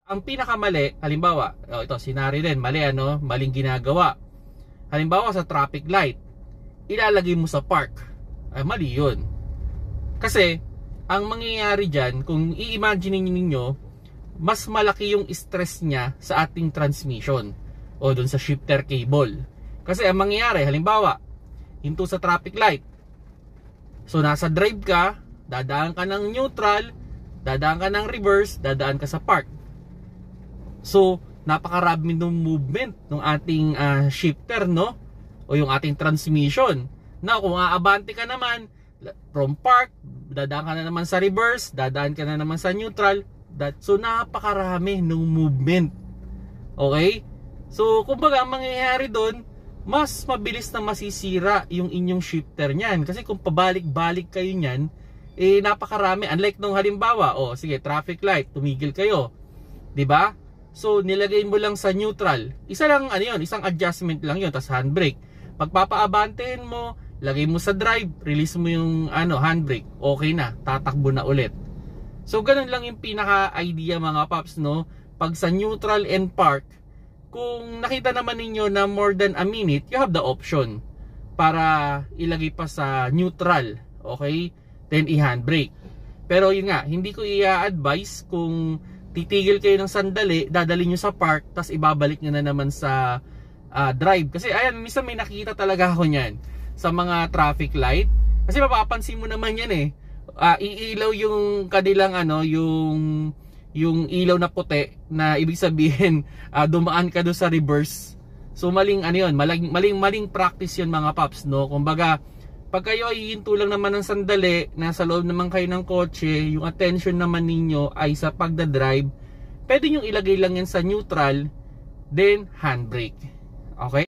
Ang pinakamali, halimbawa, ito sinari rin, mali ano, maling ginagawa. Halimbawa sa traffic light, ilalagay mo sa park. Ay mali 'yun. Kasi ang mangyayari diyan, kung i-imagine niyo, mas malaki yung stress niya sa ating transmission o dun sa shifter cable. Kasi ang mangyayari, halimbawa, hinto sa traffic light. So nasa drive ka, dadaan ka ng neutral, dadaan ka ng reverse, dadaan ka sa park. So, napakarami ng movement ng ating shifter, no? O yung ating transmission. Na kung aabante ka naman from park, dadaan ka na naman sa reverse, dadaan ka na naman sa neutral. So, napakarami ng movement. Okay? So, kumbaga, ang mangyayari doon, mas mabilis na masisira yung inyong shifter niyan. Kasi kung pabalik-balik kayo niyan, eh napakarami. Unlike nung halimbawa, sige, traffic light, tumigil kayo. 'Di ba? So, nilagay mo lang sa neutral. Isa lang, isang adjustment lang yun. Tapos handbrake. Pagpapaabantehin mo, lagay mo sa drive, release mo yung handbrake. Okay na, tatakbo na ulit. So, ganun lang yung pinaka-idea mga paps, no? Pag sa neutral and park, kung nakita naman ninyo na more than a minute, you have the option para ilagay pa sa neutral. Okay? Then, i-handbrake. Pero yun nga, hindi ko i-advise kung titigil kayo ng sandali, dadalhin nyo sa park, tapos ibabalik nyo na naman sa drive. Kasi ayan, minsan may nakikita talaga ako nyan sa mga traffic light. Kasi mapapansin mo naman yan eh. Iilaw yung kanilang yung ilaw na puti, na ibig sabihin dumaan ka doon sa reverse. So maling maling practice yun mga paps, no? Kumbaga, pag kayo ay hihinto lang naman ng sandali, nasa loob naman kayo ng kotse, yung attention naman ninyo ay sa pagdadrive, pwede nyo ilagay lang yan sa neutral, then handbrake. Okay?